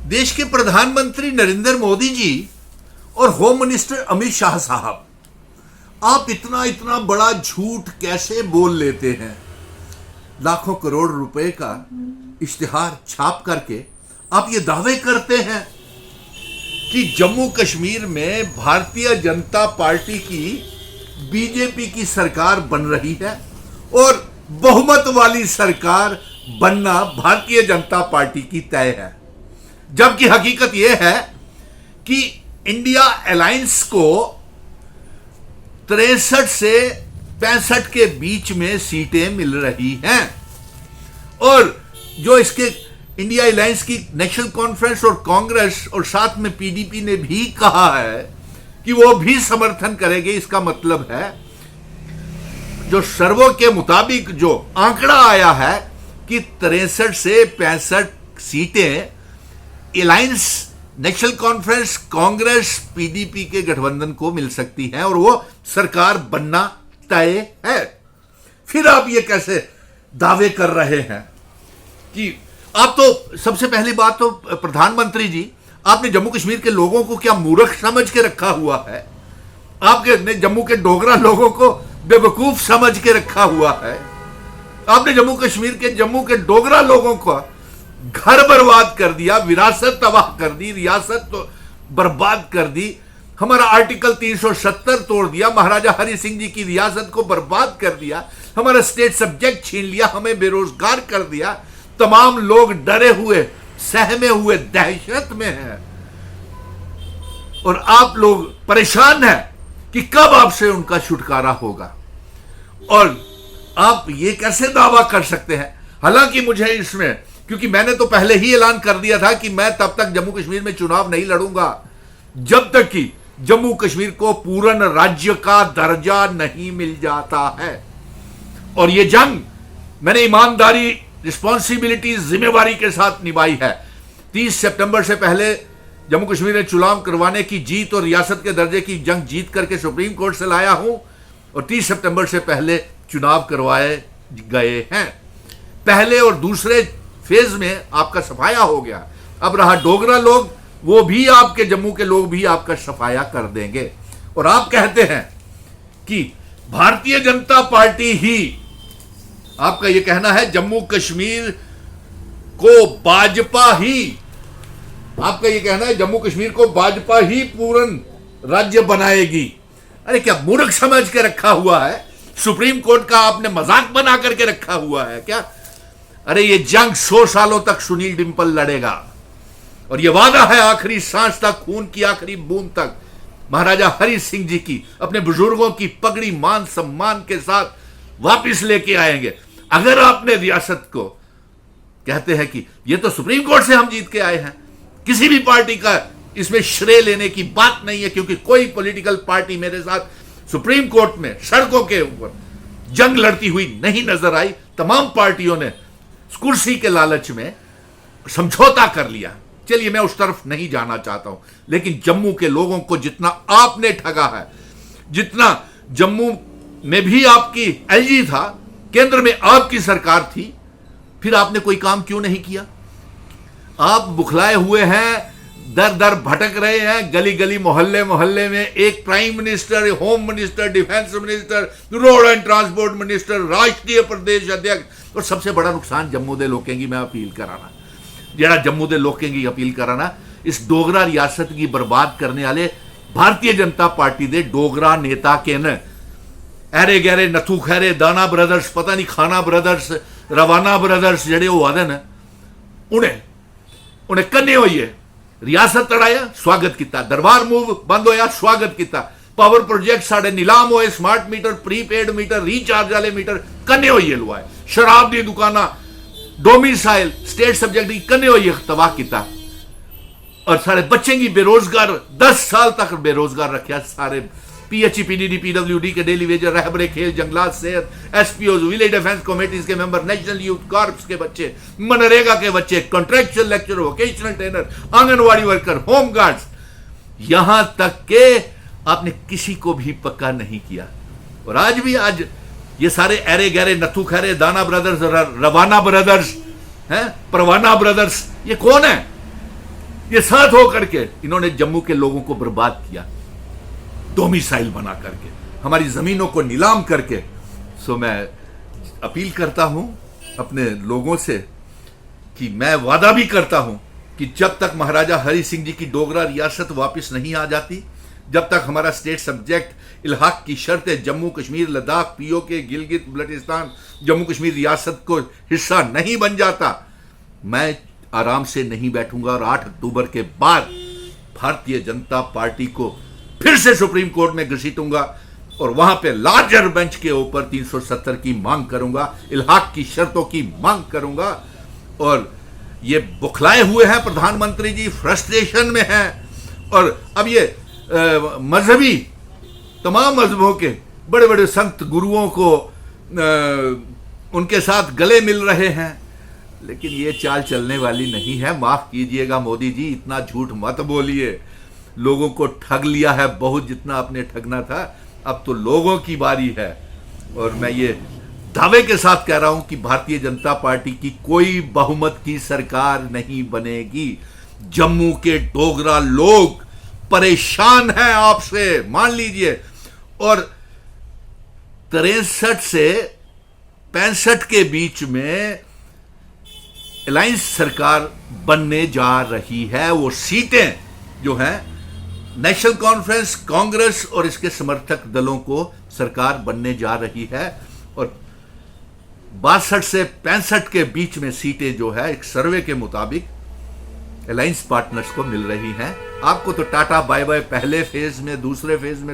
देश के प्रधानमंत्री नरेंद्र मोदी जी और होम मिनिस्टर अमित शाह साहब, आप इतना इतना बड़ा झूठ कैसे बोल लेते हैं? लाखों करोड़ रुपए का इश्तिहार छाप करके आप ये दावे करते हैं कि जम्मू कश्मीर में भारतीय जनता पार्टी की, बीजेपी की सरकार बन रही है और बहुमत वाली सरकार बनना भारतीय जनता पार्टी की तय है। जबकि हकीकत यह है कि इंडिया अलायंस को 63 से 65 के बीच में सीटें मिल रही हैं और जो इसके इंडिया अलायंस की नेशनल कॉन्फ्रेंस और कांग्रेस और साथ में पीडीपी ने भी कहा है कि वो भी समर्थन करेंगे। इसका मतलब है जो सर्वे के मुताबिक जो आंकड़ा आया है कि 63 से 65 सीटें alliance, national conference, Congress, PDP के गठबंधन को मिल सकती है और वो सरकार बनना तय है। फिर आप ये कैसे दावे कर रहे हैं कि आप तो, सबसे पहली बात तो प्रधानमंत्री जी, आपने जम्मू कश्मीर के लोगों को क्या मूर्ख समझ के रखा हुआ है? आपने जम्मू के डोगरा लोगों को बेवकूफ समझ के रखा हुआ है? आपने जम्मू कश्मीर के, जम्मू के डोगरा लोगों को घर बर्बाद कर दिया, विरासत तबाह कर दी, रियासत तो बर्बाद कर दी, हमारा आर्टिकल 370 तोड़ दिया, महाराजा हरि सिंह जी की रियासत को बर्बाद कर दिया, हमारा स्टेट सब्जेक्ट छीन लिया, हमें बेरोजगार कर दिया। तमाम लोग डरे हुए, सहमे हुए, दहशत में हैं और आप लोग परेशान हैं कि कब आपसे उनका छुटकारा होगा। और आप ये कैसे दावा कर सकते हैं? हालांकि मुझे इसमें, क्योंकि मैंने तो पहले ही ऐलान कर दिया था कि मैं तब तक जम्मू कश्मीर में चुनाव नहीं लड़ूंगा जब तक कि जम्मू कश्मीर को पूर्ण राज्य का दर्जा नहीं मिल जाता है। और ये जंग मैंने ईमानदारी, रिस्पॉन्सिबिलिटी, जिम्मेवारी के साथ निभाई है। 30 सितंबर से पहले जम्मू कश्मीर में चुनाव करवाने की जीत और रियासत के दर्जे की जंग जीत करके सुप्रीम कोर्ट से लाया हूं और 30 सितंबर से पहले चुनाव करवाए गए हैं। पहले और दूसरे फेज में आपका सफाया हो गया। अब रहा डोगरा लोग, वो भी आपके जम्मू के लोग भी आपका सफाया कर देंगे। और आप कहते हैं कि भारतीय जनता पार्टी ही, आपका यह कहना है जम्मू कश्मीर को भाजपा ही, आपका यह कहना है जम्मू कश्मीर को भाजपा ही पूर्ण राज्य बनाएगी। अरे क्या मूर्ख समझ के रखा हुआ है? सुप्रीम कोर्ट का आपने मजाक बना करके रखा हुआ है क्या? अरे ये जंग 100 सालों तक सुनील डिंपल लड़ेगा और ये वादा है आखिरी सांस तक, खून की आखिरी बूंद तक महाराजा हरि सिंह जी की, अपने बुजुर्गों की पगड़ी मान सम्मान के साथ वापस लेके आएंगे। अगर आपने रियासत को, कहते हैं कि ये तो सुप्रीम कोर्ट से हम जीत के आए हैं, किसी भी पार्टी का इसमें श्रेय लेने की बात नहीं है, क्योंकि कोई पॉलिटिकल पार्टी मेरे साथ सुप्रीम कोर्ट में सड़कों के ऊपर जंग लड़ती हुई नहीं नजर आई। तमाम पार्टियों ने कुर्सी के लालच में समझौता कर लिया। चलिए, मैं उस तरफ नहीं जाना चाहता हूं, लेकिन जम्मू के लोगों को जितना आपने ठगा है, जितना जम्मू में भी आपकी एलजी था, केंद्र में आपकी सरकार थी, फिर आपने कोई काम क्यों नहीं किया? आप बुखलाए हुए हैं, दर दर भटक रहे हैं, गली गली मोहल्ले मोहल्ले में एक prime minister, home minister, defence minister, road and transport minister, राष्ट्रीय प्रदेश अध्यक्ष। और सबसे बड़ा नुकसान जम्मू दे लोकें की मैं अपील कराना, जरा जम्मू दे लोकें की अपील कराना, इस डोगरा रियासत की बर्बाद करने वाले भारतीय जनता पार्टी दे डोगरा नेता के न ऐरे गहरे नथू खैरे, दाना ब्रदर्स, पता नहीं खाना ब्रदर्स, रवाना ब्रदर्स जड़े वो आदे न, उन्हें कन्ने होइए रियासत तड़ाया, स्वागत किया, दरबार मूव बंद होया, स्वागत किया, पावर प्रोजेक्ट साढ़े नीलाम होए, smart meter, prepaid meter, recharge वाले मीटर कन्ने होइए लुआए, शराब दी दुकाना, डोमिसाइल, स्टेट सब्जेक्ट की कन्ने होइए तबाह किया और सारे बच्चे की बेरोजगार 10 साल तक बेरोजगार रखा। सारे पीएचई, पीडीडी, पीडब्ल्यूडी के डेली वेजर, रहबरे खेल, जंगलात, सेहत, एसपीओ, विलेज डिफेंस कमेटीज के मेंबर, नेशनल यूथ कॉर्प्स के बच्चे, मनरेगा के बच्चे, contractual lecturer, vocational trainer, anganwadi worker, home guards, यहां तक के आपने किसी को भी पक्का नहीं किया। और आज ये सारे ऐरे गहरे नथू खैरे, दाना ब्रदर्स, रवाना ब्रदर्स हैं, परवाना ब्रदर्स, ये कौन है? ये साथ होकर के इन्होंने जम्मू के लोगों को बर्बाद किया, डोमिसाइल बना करके, हमारी जमीनों को नीलाम करके। सो मैं अपील करता हूं अपने लोगों से कि मैं वादा भी करता हूं कि जब तक महाराजा हरि सिंह जी की डोगरा रियासत वापस नहीं आ जाती, जब तक हमारा स्टेट सब्जेक्ट इल्हाक की शर्तें जम्मू कश्मीर, लद्दाख, पीओके, गिलगित बल्टिस्तान, जम्मू कश्मीर रियासत को हिस्सा नहीं बन जाता, मैं आराम से नहीं बैठूंगा और 8 अक्टूबर के बाद भारतीय जनता पार्टी को फिर से सुप्रीम कोर्ट में घसीटूंगा और वहां पे लार्जर बेंच के ऊपर 370 की मांग करूंगा, इल्हाक की शर्तों की मांग करूंगा। और ये बुखलाए हुए हैं प्रधानमंत्री जी, फ्रस्ट्रेशन में हैं, और अब ये मजहबी तमाम मजहबों के बड़े बड़े संत गुरुओं को उनके साथ गले मिल रहे हैं। लेकिन ये चाल चलने वाली नहीं है। माफ कीजिएगा मोदी जी, इतना झूठ मत बोलिए। लोगों को ठग लिया है बहुत, जितना आपने ठगना था। अब तो लोगों की बारी है। और मैं ये दावे के साथ कह रहा हूं कि भारतीय जनता पार्टी की कोई बहुमत की सरकार नहीं बनेगी। जम्मू के डोगरा लोग परेशान हैं आपसे, मान लीजिए। और 63 से 65 के बीच में अलायंस सरकार बनने जा रही है। वो सीटें जो हैं नेशनल कॉन्फ्रेंस, कांग्रेस और इसके समर्थक दलों को सरकार बनने जा रही है। और 62 से 65 के बीच में सीटें जो है एक सर्वे के मुताबिक अलायंस पार्टनर्स को मिल रही हैं। आपको तो टाटा बाय बाय पहले फेज में, दूसरे फेज में